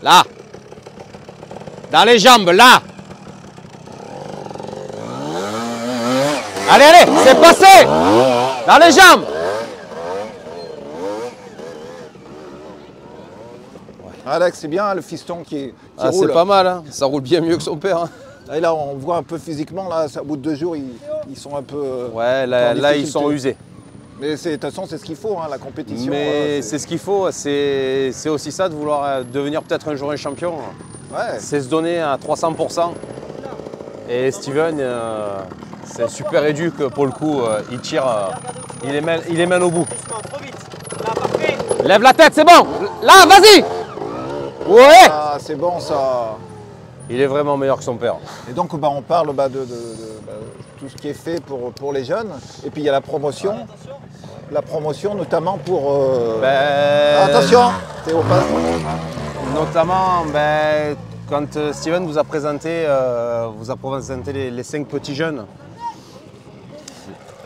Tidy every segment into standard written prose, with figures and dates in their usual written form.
Là. Dans les jambes, là. Allez, allez, c'est passé. Dans les jambes. Alex, c'est bien le fiston qui Ah, roule. c'est pas mal, hein. Ça roule bien mieux que son père. Hein. Et là, on voit un peu physiquement, là, au bout de 2 jours, ils sont un peu... Ouais, là ils sont usés. Mais de toute façon, c'est ce qu'il faut, hein, la compétition. Mais c'est ce qu'il faut, c'est aussi ça de vouloir devenir peut-être un jour un champion. Ouais. C'est se donner à 300%. Et Steven, c'est super éduque pour le coup, il tire, il les mène au bout. Lève la tête, c'est bon. Là, vas-y. Ouais. Ah, c'est bon ça. Il est vraiment meilleur que son père. Et donc on parle de tout ce qui est fait pour les jeunes. Et puis il y a la promotion. La promotion notamment pour... Attention, c'est au pas. Notamment, quand Steven vous a présenté les 5 petits jeunes.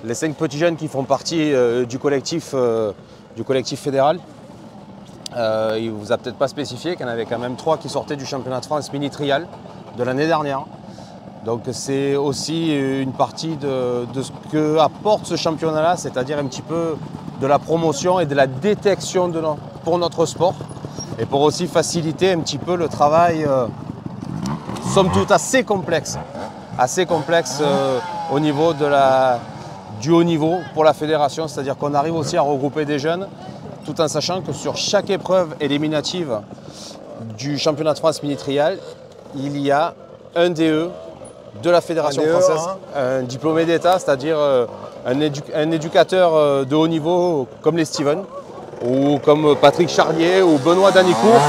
Les 5 petits jeunes qui font partie du collectif fédéral. Il ne vous a peut-être pas spécifié qu'il y en avait quand même 3 qui sortaient du championnat de France mini trial de l'année dernière. Donc c'est aussi une partie de ce que apporte ce championnat-là, c'est-à-dire un petit peu de la promotion et de la détection pour notre sport et pour aussi faciliter un petit peu le travail, somme toute assez complexe au niveau du haut niveau pour la fédération, c'est-à-dire qu'on arrive aussi à regrouper des jeunes tout en sachant que sur chaque épreuve éliminative du championnat de France mini-trial, il y a un DE de la Fédération française, un diplômé d'État, c'est-à-dire un éducateur de haut niveau comme les Steven, ou comme Patrick Charlier ou Benoît Danicourt,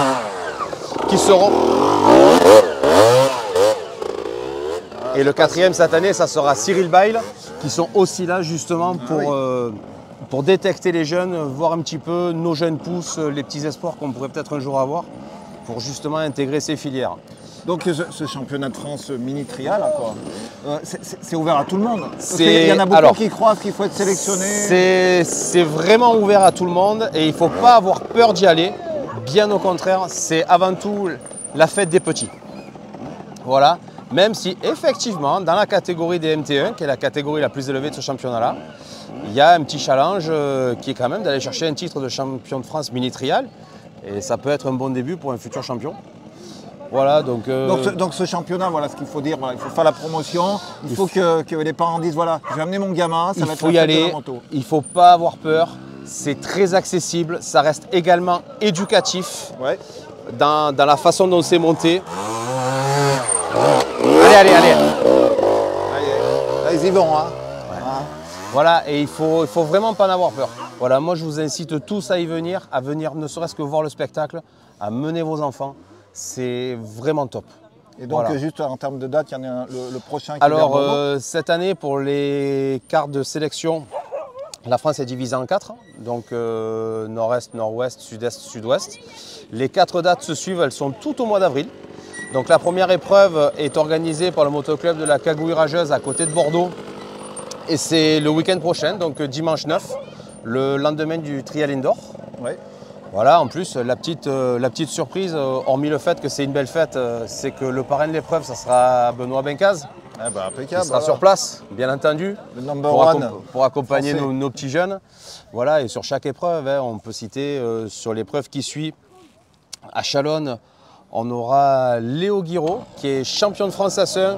qui seront... Et le 4e cette année, ça sera Cyril Bail, qui sont aussi là justement pour détecter les jeunes, voir un petit peu nos jeunes pousses, les petits espoirs qu'on pourrait peut-être un jour avoir, pour justement intégrer ces filières. Donc ce championnat de France mini-trial, c'est ouvert à tout le monde. Il y en a beaucoup qui croient qu'il faut être sélectionné. C'est vraiment ouvert à tout le monde et il ne faut pas avoir peur d'y aller. Bien au contraire, c'est avant tout la fête des petits. Voilà. Même si effectivement, dans la catégorie des MT1, qui est la catégorie la plus élevée de ce championnat-là, il y a un petit challenge qui est quand même d'aller chercher un titre de champion de France mini-trial. Et ça peut être un bon début pour un futur champion. Voilà, donc ce championnat, voilà ce qu'il faut dire, voilà, il faut faire la promotion, il faut que les parents disent voilà, je vais amener mon gamin, ça va être il faut y aller, il ne faut pas avoir peur, c'est très accessible, ça reste également éducatif dans la façon dont c'est monté. Allez. Là, ils y vont. Hein. Ouais. Voilà, et il faut vraiment pas en avoir peur. Voilà, moi je vous incite tous à venir ne serait-ce que voir le spectacle, à mener vos enfants. C'est vraiment top. Et donc, juste en termes de date, il y en a le prochain qui Alors, cette année, pour les quarts de sélection, la France est divisée en 4. Donc, nord-est, nord-ouest, sud-est, sud-ouest. Les 4 dates se suivent, elles sont toutes au mois d'avril. Donc, la première épreuve est organisée par le motoclub de la Cagouille Rageuse à côté de Bordeaux. Et c'est le week-end prochain, donc dimanche 9, le lendemain du trial indoor. Ouais. Voilà, en plus, la petite surprise, hormis le fait que c'est une belle fête, c'est que le parrain de l'épreuve, ça sera Benoît Bencaz. Ah bah, impeccable. Qui sera sur place, bien entendu, pour accompagner nos petits jeunes. Voilà, et sur chaque épreuve, on peut citer sur l'épreuve qui suit, à Chalonne, on aura Léo Guiraud, qui est champion de France S1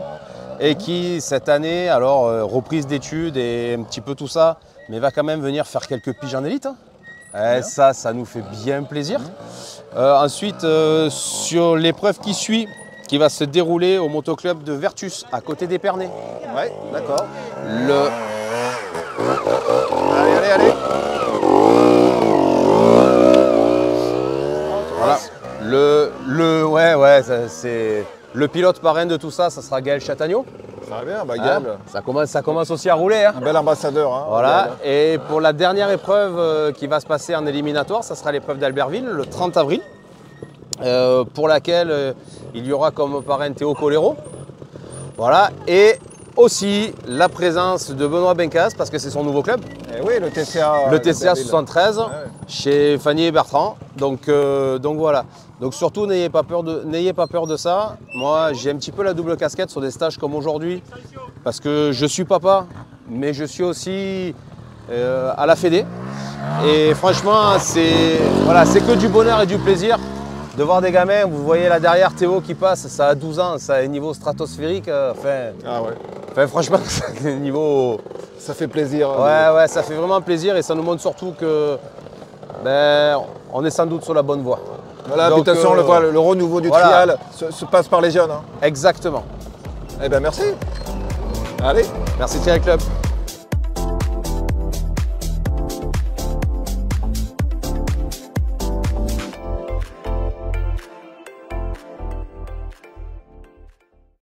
et qui, cette année, alors reprise d'études et un petit peu tout ça, mais va quand même venir faire quelques piges en élite. Ça nous fait bien plaisir. Ensuite, sur l'épreuve qui suit, qui va se dérouler au motoclub de Vertus, à côté d'Épernay. Ouais, d'accord. Allez. Voilà. C'est le pilote parrain de tout ça, ça sera Gaël Chatagneau. Ça va bien, Gaël. Ça commence aussi à rouler. Hein. Un bel ambassadeur. Hein, voilà. Et pour la dernière épreuve qui va se passer en éliminatoire, ça sera l'épreuve d'Albertville, le 30 avril, pour laquelle il y aura comme parrain Théo Colero. Voilà. Et aussi la présence de Benoît Bencaz, parce que c'est son nouveau club. Et oui, le TCA. Le TCA 73, chez Fanny et Bertrand. Donc voilà. Donc surtout, n'ayez pas peur de ça. Moi, j'ai un petit peu la double casquette sur des stages comme aujourd'hui, parce que je suis papa, mais je suis aussi à la Fédé. Et franchement, c'est que du bonheur et du plaisir de voir des gamins. Vous voyez là derrière Théo qui passe, ça a 12 ans, ça a un niveau stratosphérique. Franchement, c'est un niveau... Ça fait plaisir. Ouais, ça fait vraiment plaisir et ça nous montre surtout que on est sans doute sur la bonne voie. Voilà, de toute façon, le renouveau du trial se passe par les jeunes. Hein. Exactement. Eh bien, merci. Allez. Merci Trial Club.